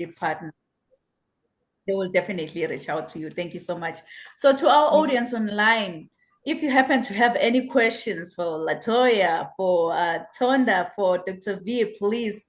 partner, they will definitely reach out to you. Thank you so much. So to our audience online, if you happen to have any questions for Latoya, for Tonda, for Dr. V, please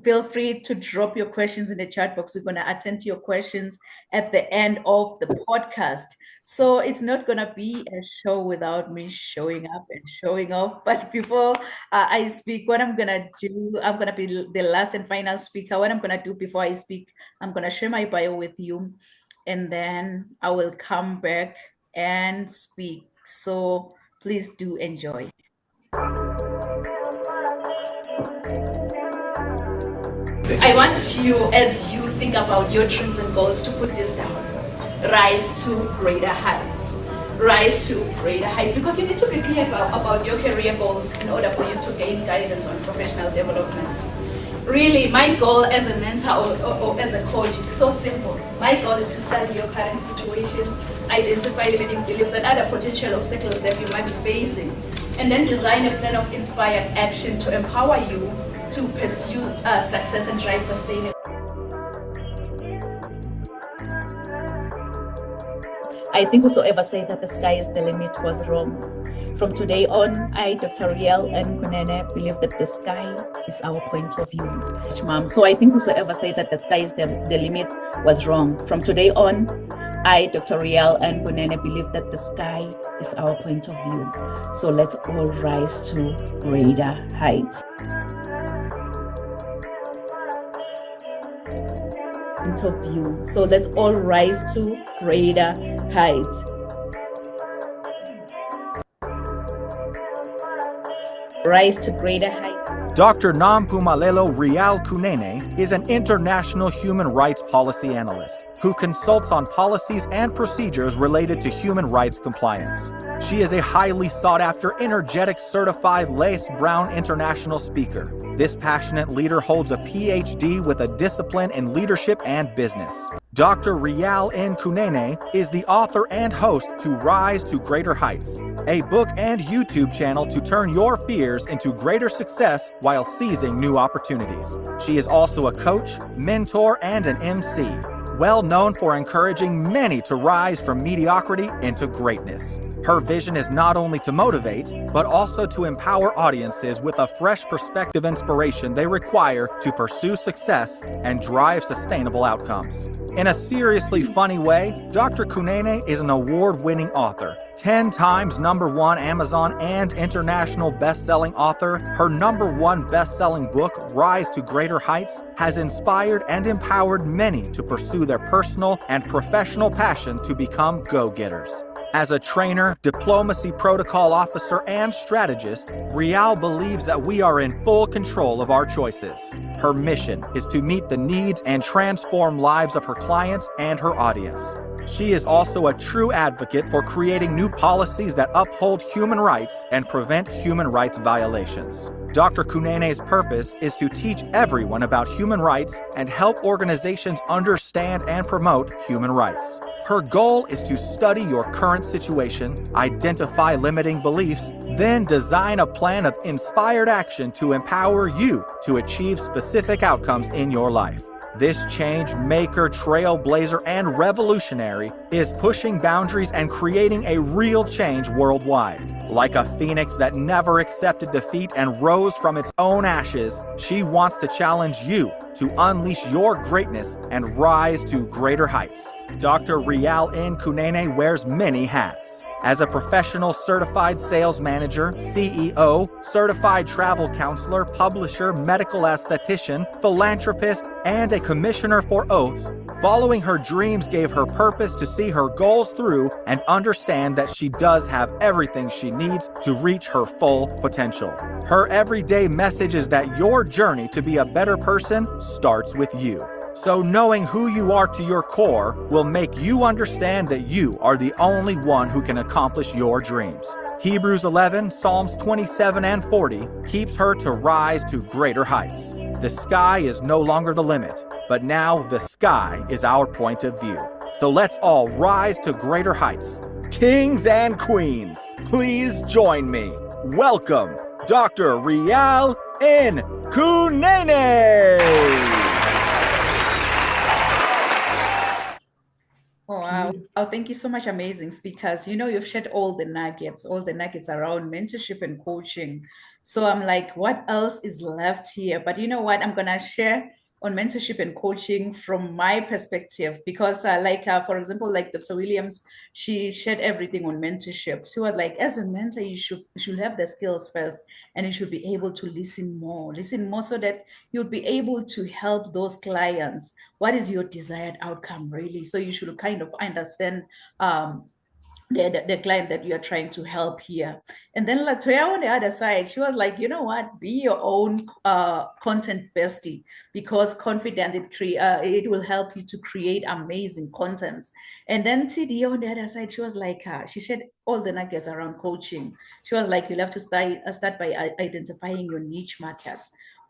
feel free to drop your questions in the chat box. We're going to attend to your questions at the end of the podcast. So it's not going to be a show without me showing up and showing off. But before I speak, what I'm going to do, I'm going to be the last and final speaker. What I'm going to do before I speak, I'm going to share my bio with you, and then I will come back and speak. So please do enjoy. I want you, as you think about your dreams and goals, to put this down. Rise to greater heights. Rise to greater heights, because you need to be clear about your career goals in order for you to gain guidance on professional development. Really, my goal as a mentor or as a coach, it's so simple. My goal is to study your current situation, identify limiting beliefs and other potential obstacles that you might be facing, and then design a plan of inspired action to empower you to pursue success and drive sustainable. I think whosoever said that the sky is the limit was wrong. From today on, I, Dr. Riel and Kunene, believe that the sky is our point of view. Mom. So I think whosoever said that the sky is the limit was wrong. From today on, I, Dr. Riel and Kunene, believe that the sky is our point of view. So let's all rise to greater heights. Point of view. So let's all rise to greater heights. Rise to greater heights. Dr. Nampumalelo Rial Kunene is an international human rights policy analyst who consults on policies and procedures related to human rights compliance. She is a highly sought-after, energetic, certified Lace Brown international speaker. This passionate leader holds a PhD with a discipline in leadership and business. Dr. Rial N. Kunene is the author and host to Rise to Greater Heights, a book and YouTube channel to turn your fears into greater success while seizing new opportunities. She is also a coach, mentor, and an MC, well known for encouraging many to rise from mediocrity into greatness. Her vision is not only to motivate, but also to empower audiences with a fresh perspective inspiration they require to pursue success and drive sustainable outcomes. In a seriously funny way, Dr. Kunene is an award-winning author, 10 times #1 Amazon and international best-selling author. Her #1 best-selling book, Rise to Greater Heights, has inspired and empowered many to pursue their personal and professional passion to become go-getters. As a trainer, diplomacy protocol officer, and strategist, Rial believes that we are in full control of our choices. Her mission is to meet the needs and transform lives of her clients and her audience. She is also a true advocate for creating new policies that uphold human rights and prevent human rights violations. Dr. Kunene's purpose is to teach everyone about human rights and help organizations understand and promote human rights. Her goal is to study your current situation, identify limiting beliefs, then design a plan of inspired action to empower you to achieve specific outcomes in your life. This change maker, trailblazer, and revolutionary is pushing boundaries and creating a real change worldwide. Like a phoenix that never accepted defeat and rose from its own ashes, she wants to challenge you to unleash your greatness and rise to greater heights. Dr. Rial N. Kunene wears many hats. As a professional certified sales manager, CEO, certified travel counselor, publisher, medical esthetician, philanthropist, and a commissioner for oaths, following her dreams gave her purpose to see her goals through and understand that she does have everything she needs to reach her full potential. Her everyday message is that your journey to be a better person starts with you. So knowing who you are to your core will make you understand that you are the only one who can accomplish your dreams. Hebrews 11, Psalms 27 and 40 keeps her to rise to greater heights. The sky is no longer the limit, but now the sky is our point of view. So let's all rise to greater heights. Kings and queens, please join me. Welcome, Dr. Rial N. Kunene. Oh, thank you so much, amazing speakers. You've shared all the nuggets around mentorship and coaching. So I'm like, what else is left here? But you know what? I'm gonna share on mentorship and coaching from my perspective because, for example, like Dr. Williams, she shared everything on mentorship. She was like, as a mentor, you should have the skills first, and you should be able to listen more, so that you'll be able to help those clients. What is your desired outcome, really? So you should kind of understand um, the client that you are trying to help here. And then Latoya on the other side, she was like, you know what, be your own content bestie, because confident it will help you to create amazing contents. And then TD on the other side, she was like, she shared all the nuggets around coaching. She was like, you'll have to start by identifying your niche market.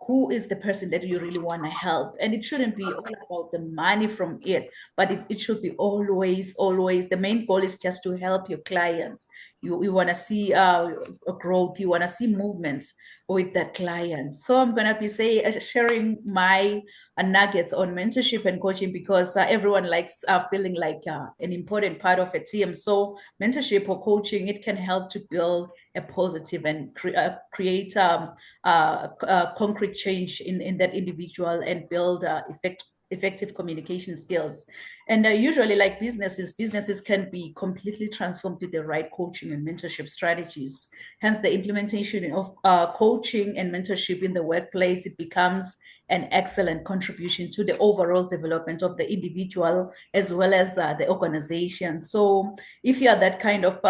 Who is the person that you really want to help? And it shouldn't be all about the money from it, but it should be always the main goal is just to help your clients. You want to see a growth, you want to see movement with that client. So I'm going to be sharing my nuggets on mentorship and coaching, because everyone likes feeling like an important part of a team. So mentorship or coaching, it can help to build a positive and create concrete change in that individual, and build effective communication skills. And usually, like businesses can be completely transformed with the right coaching and mentorship strategies. Hence, the implementation of coaching and mentorship in the workplace, it becomes an excellent contribution to the overall development of the individual as well as the organization. So if you are that kind of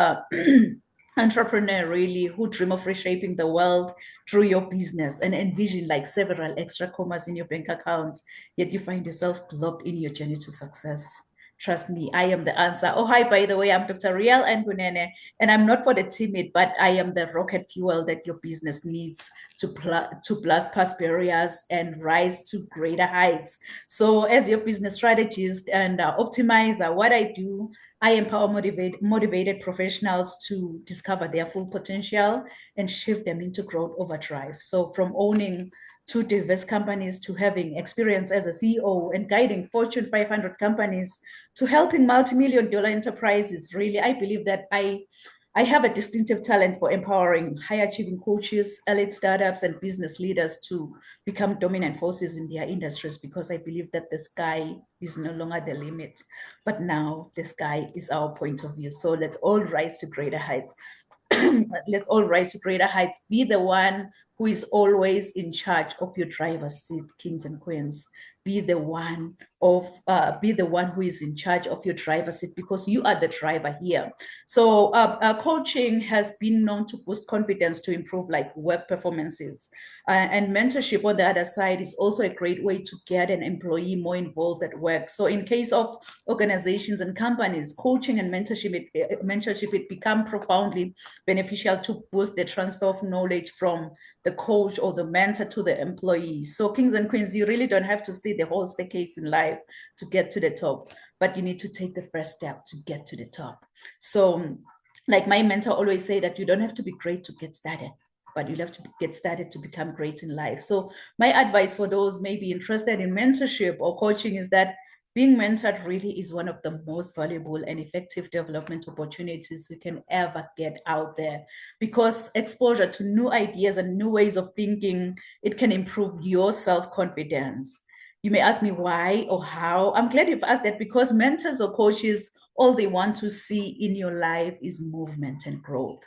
entrepreneur, really, who dream of reshaping the world through your business and envision like several extra commas in your bank account, yet you find yourself blocked in your journey to success, trust me, I am the answer. Oh, hi, by the way, I'm Dr. Riel Ngunene, and I'm not for the timid, but I am the rocket fuel that your business needs to blast past barriers and rise to greater heights. So as your business strategist and optimizer, what I do, I empower motivated professionals to discover their full potential and shift them into growth overdrive. So from owning two diverse companies to having experience as a CEO and guiding Fortune 500 companies to helping multi-million-dollar enterprises, really, I believe that I have a distinctive talent for empowering high-achieving coaches, elite startups, and business leaders to become dominant forces in their industries, because I believe that the sky is no longer the limit, but now the sky is our point of view. So let's all rise to greater heights. Let's all rise to greater heights. Be the one who is always in charge of your driver's seat, kings and queens. Be the one who is in charge of your driver's seat, because you are the driver here. So coaching has been known to boost confidence, to improve like work performances, and mentorship on the other side is also a great way to get an employee more involved at work. So in case of organizations and companies, coaching and mentorship it become profoundly beneficial to boost the transfer of knowledge from the coach or the mentor to the employee. So kings and queens, you really don't have to see the whole staircase in life to get to the top, but you need to take the first step to get to the top. So like my mentor always say, that you don't have to be great to get started, but you'll have to get started to become great in life. So my advice for those maybe interested in mentorship or coaching is that being mentored really is one of the most valuable and effective development opportunities you can ever get out there, because exposure to new ideas and new ways of thinking, it can improve your self-confidence. You may ask me why or how. I'm glad you've asked that, because mentors or coaches, all they want to see in your life is movement and growth.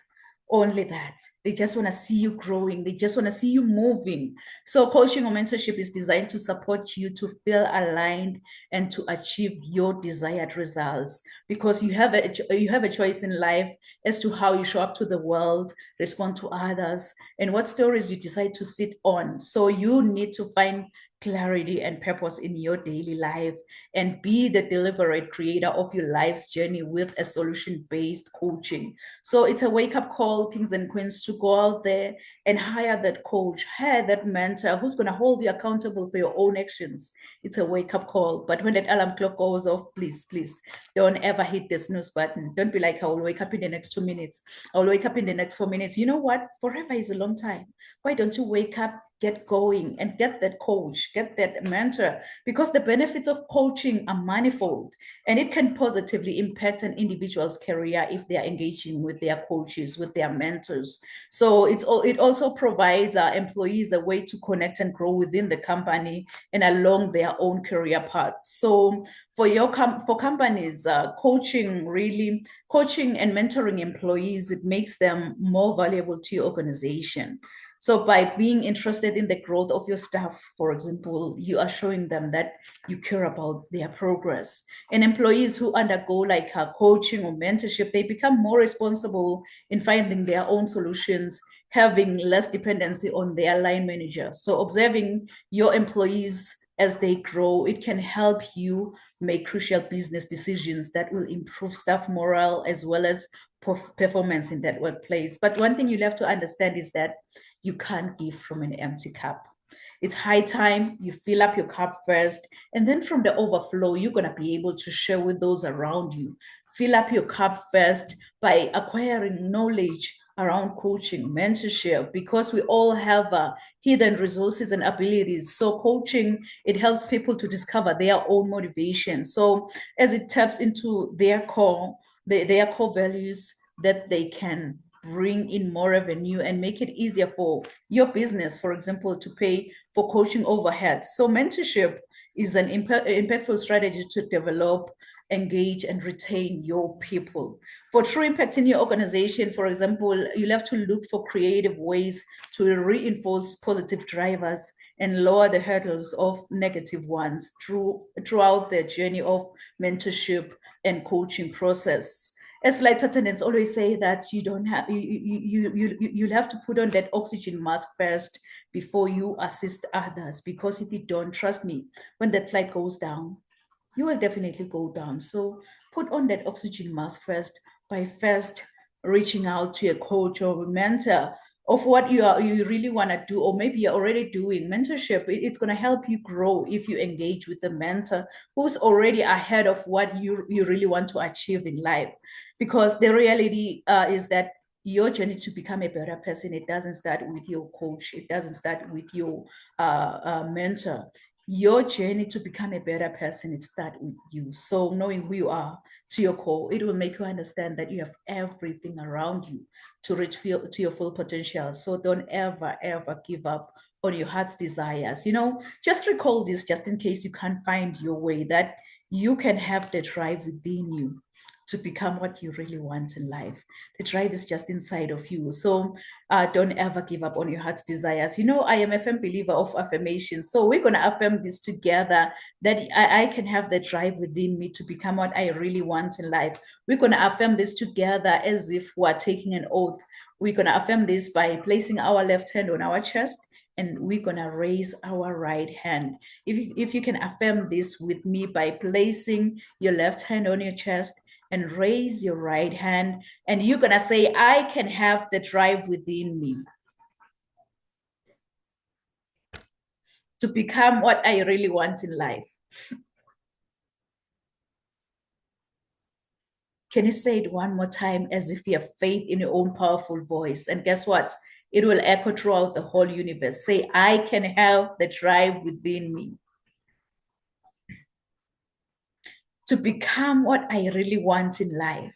Only that. They just want to see you growing. They just want to see you moving. So coaching or mentorship is designed to support you to feel aligned and to achieve your desired results, because you have a choice in life as to how you show up to the world, respond to others, and what stories you decide to sit on. So you need to find clarity and purpose in your daily life and be the deliberate creator of your life's journey with a solution-based coaching. So it's a wake-up call, kings and queens, to go out there and hire that coach, hire that mentor who's going to hold you accountable for your own actions. It's a wake-up call. But when that alarm clock goes off, please don't ever hit the snooze button. Don't be like, I will wake up in the next 2 minutes. I'll wake up in the next 4 minutes. You know what? Forever is a long time. Why don't you wake up, get going and get that coach, get that mentor, because the benefits of coaching are manifold and it can positively impact an individual's career if they are engaging with their coaches, with their mentors. So it also provides our employees a way to connect and grow within the company and along their own career path. So for companies, coaching and mentoring employees, it makes them more valuable to your organization. So by being interested in the growth of your staff, for example, you are showing them that you care about their progress. And employees who undergo like coaching or mentorship, they become more responsible in finding their own solutions, having less dependency on their line manager. So observing your employees as they grow, it can help you make crucial business decisions that will improve staff morale as well as performance in that workplace. But one thing you'll have to understand is that you can't give from an empty cup. It's high time you fill up your cup first, and then from the overflow, you're going to be able to share with those around you. Fill up your cup first by acquiring knowledge around coaching, mentorship, because we all have hidden resources and abilities. So coaching, it helps people to discover their own motivation. So as it taps into their core values, that they can bring in more revenue and make it easier for your business, for example, to pay for coaching overheads. So mentorship is an impactful strategy to develop, engage, and retain your people. For true impact in your organization, for example, you'll have to look for creative ways to reinforce positive drivers and lower the hurdles of negative ones throughout the journey of mentorship and coaching process. As flight attendants always say that you'll have to put on that oxygen mask first before you assist others, because if you don't, trust me, when that flight goes down, you will definitely go down. So put on that oxygen mask first by first reaching out to a coach or a mentor of what you really want to do, or maybe you're already doing mentorship. It's going to help you grow if you engage with a mentor who's already ahead of what you really want to achieve in life. Because the reality is that your journey to become a better person, it doesn't start with your coach, it doesn't start with your mentor. Your journey to become a better person, it starts with you. So knowing who you are to your core, it will make you understand that you have everything around you to reach to your full potential. So don't ever, ever give up on your heart's desires. Just recall this, just in case you can't find your way, that you can have the drive within you to become what you really want in life. The drive is just inside of you. So don't ever give up on your heart's desires. I am a firm believer of affirmation. So we're going to affirm this together, that I can have the drive within me to become what I really want in life. We're going to affirm this together as if we're taking an oath. We're going to affirm this by placing our left hand on our chest, and we're going to raise our right hand. If you can affirm this with me by placing your left hand on your chest and raise your right hand, and you're going to say, I can have the drive within me to become what I really want in life. Can you say it one more time as if you have faith in your own powerful voice? And guess what? It will echo throughout the whole universe. Say, I can have the drive within me to become what I really want in life.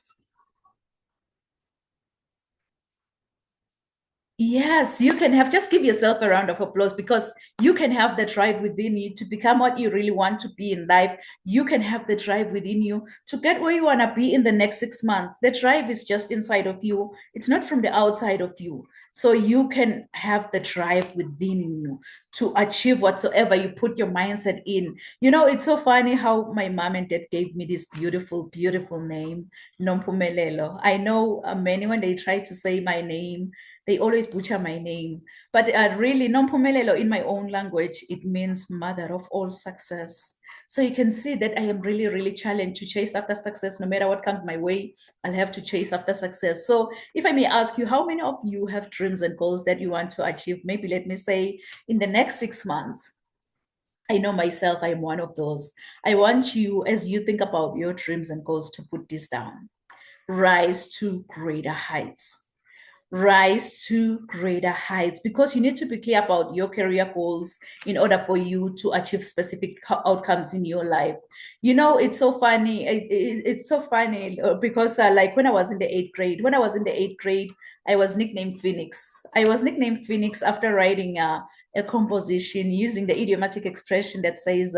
Yes, you can have, just give yourself a round of applause, because you can have the drive within you to become what you really want to be in life. You can have the drive within you to get where you want to be in the next 6 months. The drive is just inside of you. It's not from the outside of you. So you can have the drive within you to achieve whatsoever you put your mindset in. It's so funny how my mom and dad gave me this beautiful, beautiful name, Nompumelelo. I know many, when they try to say my name, they always butcher my name. But really, Nompumelelo in my own language, it means mother of all success. So you can see that I am really, really challenged to chase after success. No matter what comes my way, I'll have to chase after success. So if I may ask you, how many of you have dreams and goals that you want to achieve? Maybe let me say in the next 6 months. I know myself, I am one of those. I want you, as you think about your dreams and goals, to put this down. Rise to greater heights. rise to greater heights, because you need to be clear about your career goals in order for you to achieve specific outcomes in your life. You know, it's so funny. It's so funny because like when I was in the eighth grade, I was nicknamed Phoenix. I was nicknamed Phoenix after writing a composition using the idiomatic expression that says,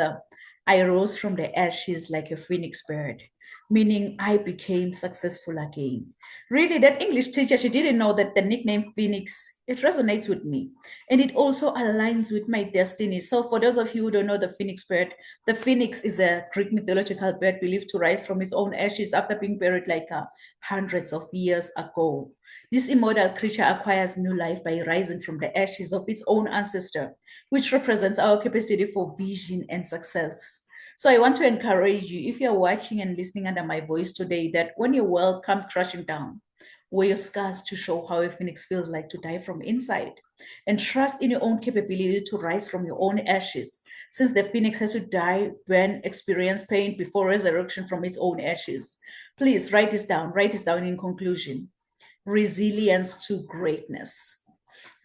I rose from the ashes like a phoenix bird, meaning I became successful again. Really, that English teacher, she didn't know that the nickname Phoenix, it resonates with me. And it also aligns with my destiny. So for those of you who don't know the phoenix bird, the phoenix is a Greek mythological bird believed to rise from its own ashes after being buried like hundreds of years ago. This immortal creature acquires new life by rising from the ashes of its own ancestor, which represents our capacity for vision and success. So I want to encourage you, if you're watching and listening under my voice today, that when your world comes crashing down, wear your scars to show how a phoenix feels like to die from inside. And trust in your own capability to rise from your own ashes, since the phoenix has to die, burn, experience pain before resurrection from its own ashes. Please write this down. Write this down in conclusion. Resilience to greatness.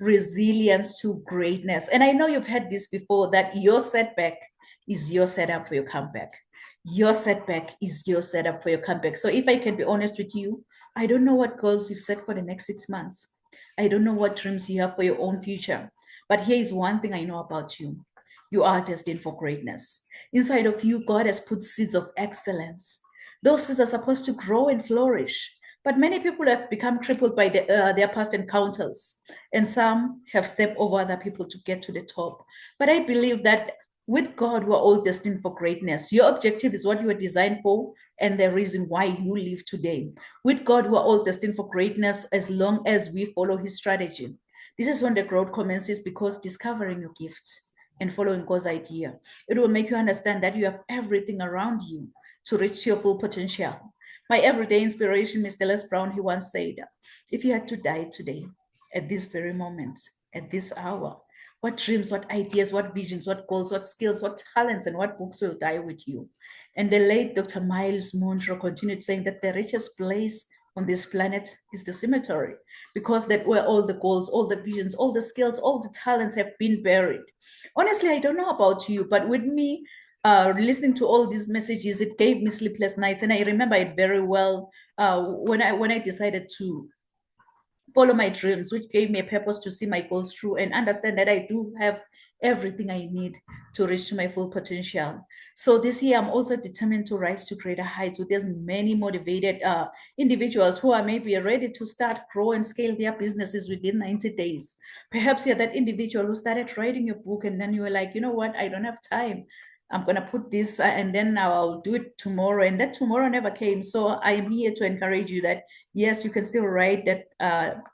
Resilience to greatness. And I know you've heard this before, that your setback is your setup for your comeback. Your setback is your setup for your comeback. So if I can be honest with you, I don't know what goals you've set for the next 6 months. I don't know what dreams you have for your own future. But here is one thing I know about you. You are destined for greatness. Inside of you, God has put seeds of excellence. Those seeds are supposed to grow and flourish. But many people have become crippled by their past encounters, and some have stepped over other people to get to the top. But I believe that with God, we're all destined for greatness. Your objective is what you were designed for and the reason why you live today. With God, we're all destined for greatness as long as we follow His strategy. This is when the growth commences, because discovering your gifts and following God's idea, it will make you understand that you have everything around you to reach your full potential. My everyday inspiration, Mr. Les Brown, he once said, if you had to die today, at this very moment, at this hour, what dreams, what ideas, what visions, what goals, what skills, what talents, and what books will die with you? And the late Dr. Miles Monroe continued saying that the richest place on this planet is the cemetery, because that's where all the goals, all the visions, all the skills, all the talents have been buried. Honestly, I don't know about you, but with me, listening to all these messages, it gave me sleepless nights, and I remember it very well when I decided to follow my dreams, which gave me a purpose to see my goals through and understand that I do have everything I need to reach to my full potential. So this year, I'm also determined to rise to greater heights with as many motivated individuals who are maybe ready to start, grow, and scale their businesses within 90 days. Perhaps you're that individual who started writing your book and then you were like, you know what, I don't have time. I'm going to put this and then I'll do it tomorrow. And that tomorrow never came. So I am here to encourage you that, yes, you can still write that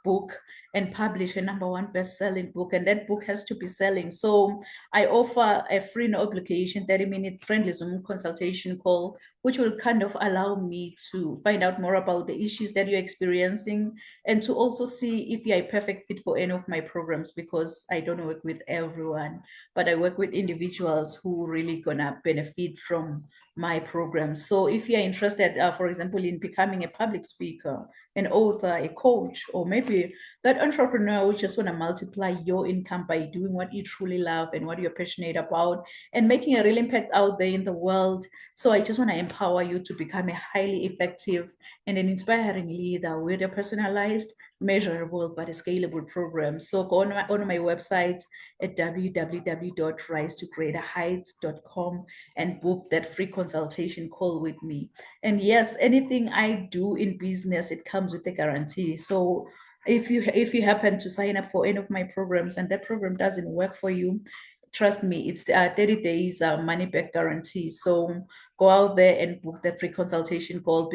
book and publish a #1 best-selling book, and that book has to be selling. So I offer a free, no obligation 30-minute friendly Zoom consultation call, which will kind of allow me to find out more about the issues that you're experiencing and to also see if you're a perfect fit for any of my programs, because I don't work with everyone, but I work with individuals who really gonna benefit from my program. So if you're interested, for example, in becoming a public speaker, an author, a coach, or maybe that entrepreneur who just want to multiply your income by doing what you truly love and what you're passionate about and making a real impact out there in the world. So I just want to empower you to become a highly effective and an inspiring leader with a personalized, measurable, but a scalable program. So go on my website at www.risetogreaterheights.com and book that free consultation call with me. And yes, anything I do in business, it comes with a guarantee. So if you happen to sign up for any of my programs and that program doesn't work for you, trust me, it's 30 days money back guarantee. So go out there and book that free consultation call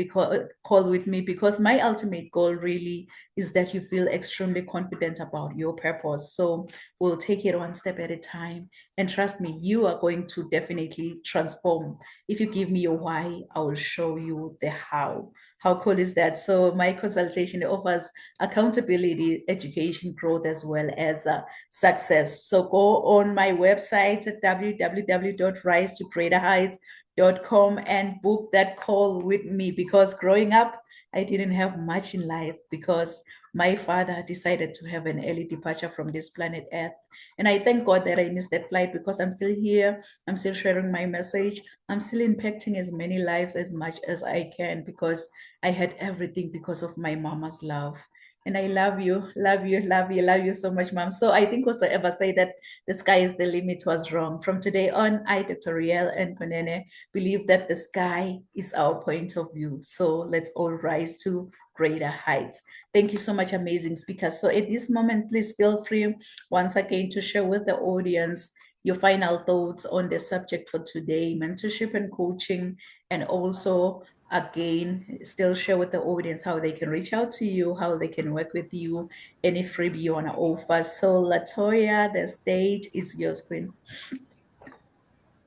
with me, because my ultimate goal really is that you feel extremely confident about your purpose. So we'll take it one step at a time, and trust me, you are going to definitely transform. If you give me your why, I will show you the how. How cool is that? So my consultation offers accountability, education, growth, as well as success. So go on my website at www.risetogreaterheights.com and book that call with me, because growing up, I didn't have much in life, because my father decided to have an early departure from this planet Earth. And I thank God that I missed that flight because I'm still here. I'm still sharing my message. I'm still impacting as many lives as much as I can because I had everything because of my mama's love. And I love you, love you, love you, love you so much, mom. So I think whosoever say that the sky is the limit was wrong. From today on, I, Dr. Riel and Konene, believe that the sky is our point of view. So let's all rise to greater heights. Thank you so much, amazing speakers. So at this moment, please feel free once again to share with the audience your final thoughts on the subject for today, mentorship and coaching, and also again, still share with the audience how they can reach out to you, how they can work with you, any freebie you want to offer. So Latoya, the stage is yours, Queen.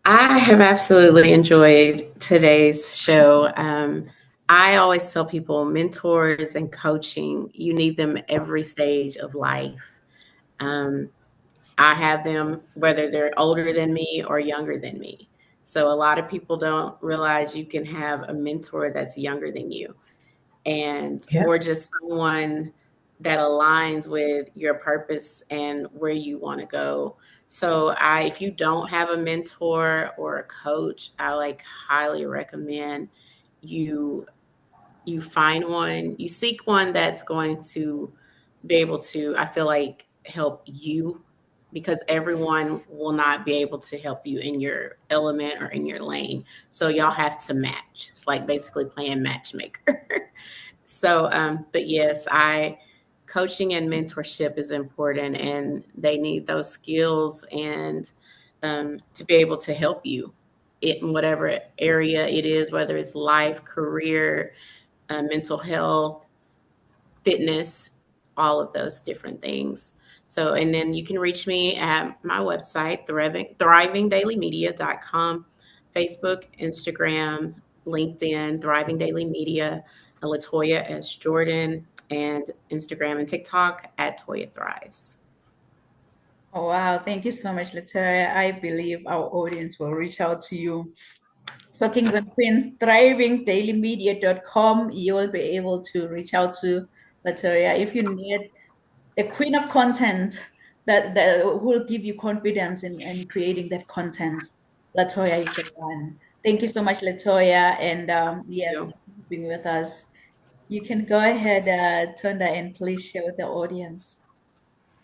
I have absolutely enjoyed today's show. I always tell people mentors and coaching, you need them every stage of life. Um, I have them whether they're older than me or younger than me. So a lot of people don't realize you can have a mentor that's younger than you and Yeah. or just someone that aligns with your purpose and where you want to go. So if you don't have a mentor or a coach, I like highly recommend you find one, you seek one that's going to be able to, I feel like, help you, because everyone will not be able to help you in your element or in your lane. So y'all have to match. It's like basically playing matchmaker. So, but yes, coaching and mentorship is important, and they need those skills and to be able to help you in whatever area it is, whether it's life, career, mental health, fitness, all of those different things. So, and then you can reach me at my website, thrivingdailymedia.com, Facebook, Instagram, LinkedIn, Thriving Daily Media, Latoya S. Jordan, and Instagram and TikTok at Toya Thrives. Oh, wow. Thank you so much, Latoya. I believe our audience will reach out to you. So Kings and Queens, thrivingdailymedia.com, you will be able to reach out to Latoya if you need a queen of content that will give you confidence in creating that content. Latoya is the one. Thank you so much, Latoya. And yes, You. thank you for being with us. You can go ahead, Tonda, and please share with the audience.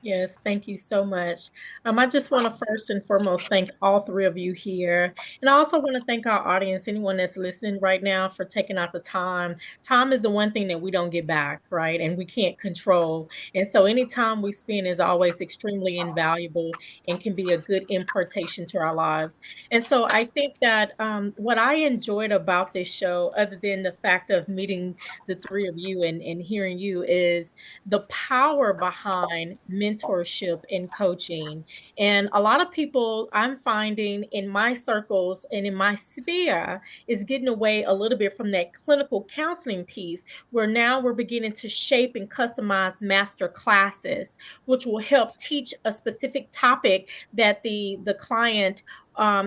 Yes, thank you so much. I just want to first and foremost thank all three of you here. And I also want to thank our audience, anyone that's listening right now, for taking out the time. Time is the one thing that we don't get back, right? And we can't control. And so any time we spend is always extremely invaluable and can be a good impartation to our lives. And so I think that what I enjoyed about this show, other than the fact of meeting the three of you and hearing you, is the power behind mentorship and coaching. And a lot of people I'm finding in my circles and in my sphere is getting away a little bit from that clinical counseling piece, where now we're beginning to shape and customize master classes, which will help teach a specific topic that the client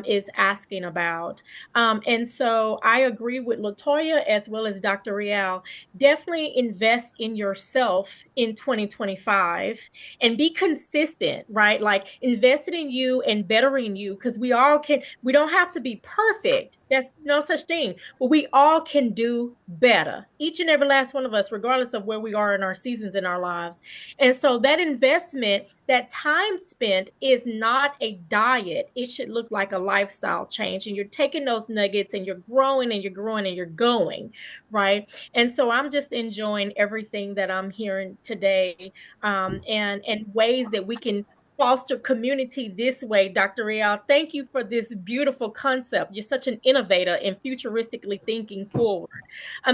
is asking about. And so I agree with Latoya as well as Dr. Rial. Definitely invest in yourself in 2025 and be consistent, right? Like investing in you and bettering you, because we don't have to be perfect. That's no such thing, but we all can do better. Each and every last one of us, regardless of where we are in our seasons in our lives. And so that investment, that time spent, is not a diet. It should look like a lifestyle change. And you're taking those nuggets and you're growing and you're growing and you're going, right? And so I'm just enjoying everything that I'm hearing today, and ways that we can foster community this way. Dr. Rial, thank you for this beautiful concept. You're such an innovator in futuristically thinking forward.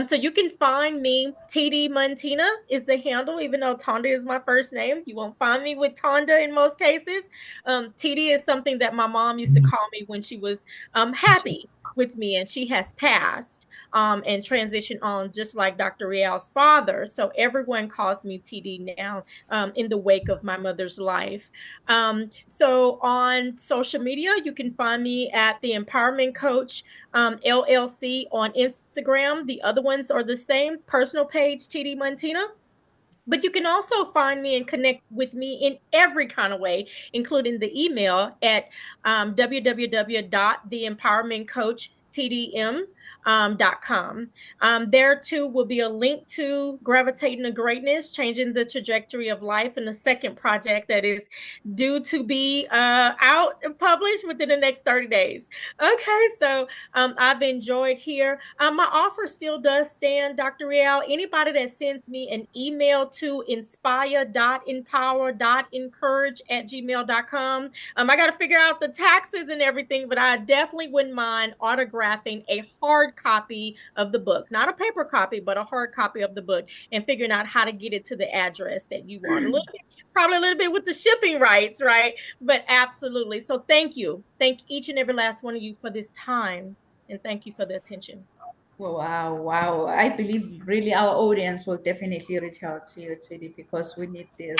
So you can find me, TD Montina is the handle, even though Tonda is my first name. You won't find me with Tonda in most cases. TD is something that my mom used to call me when she was happy with me, and she has passed and transitioned on, just like Dr. Rial's father. So everyone calls me TD now, in the wake of my mother's life. So on social media, you can find me at the Empowerment Coach LLC on Instagram. The other ones are the same. Personal page, TD Montina. But you can also find me and connect with me in every kind of way, including the email at www.theempowermentcoachtdm.com. There too will be a link to Gravitating to Greatness, Changing the Trajectory of Life, and the second project that is due to be out and published within the next 30 days. Okay, so I've enjoyed here. My offer still does stand, Dr. Rial. Anybody that sends me an email to inspire.empower.encourage@gmail.com. I got to figure out the taxes and everything, but I definitely wouldn't mind autographing a hard copy of the book, not a paper copy, but a hard copy of the book, and figuring out how to get it to the address that you want. Probably a little bit with the shipping rights, right? But absolutely. So thank you. Thank each and every last one of you for this time. And thank you for the attention. Wow, wow. I believe really our audience will definitely reach out to you, Teddy, because we need this.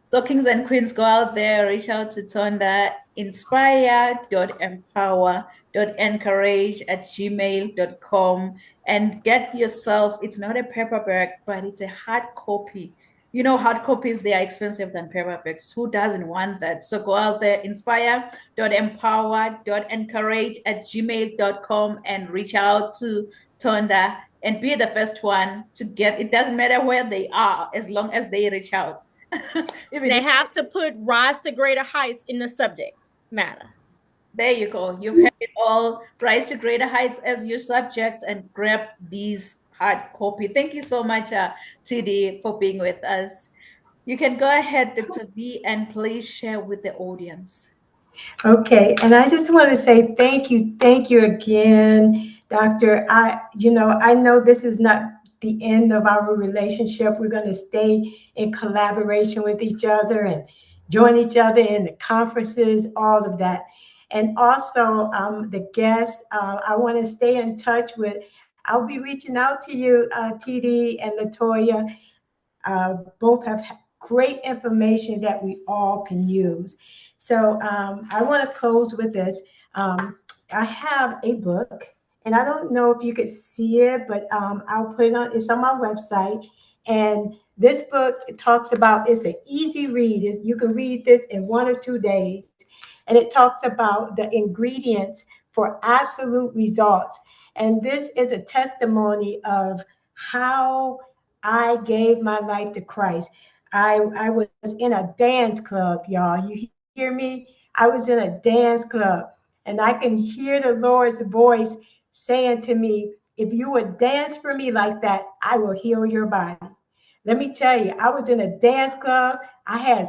So kings and queens, go out there, reach out to Tonda, inspire.empower.encourage@gmail.com, and get yourself, it's not a paperback, but it's a hard copy. You know, hard copies, they are expensive than paperbacks. Who doesn't want that? So go out there, inspire.empower.encourage@gmail.com, and reach out to Tonda and be the first one to get. It doesn't matter where they are as long as they reach out. Even They if, have to put rise to greater heights in the subject matter. there you go. You've had it all. Rise to greater heights as your subject and grab these hard copy. Thank you so much, TD, for being with us. You can go ahead, Dr. V, and please share with the audience. Okay, and I just want to say thank you again, Doctor. I know this is not the end of our relationship. We're going to stay in collaboration with each other and join each other in the conferences, all of that. And also, the guests, I want to stay in touch with. I'll be reaching out to you, TD and Latoya. Both have great information that we all can use. So I want to close with this. I have a book, and I don't know if you could see it, but I'll put it on. It's on my website, and this book talks about. It's an easy read. You can read this in 1 or 2 days, and it talks about the ingredients for absolute results. And this is a testimony of how I gave my life to Christ. I was in a dance club, y'all. You hear me? I was in a dance club, and I can hear the Lord's voice saying to me, if you would dance for me like that, I will heal your body. Let me tell you, I was in a dance club. I had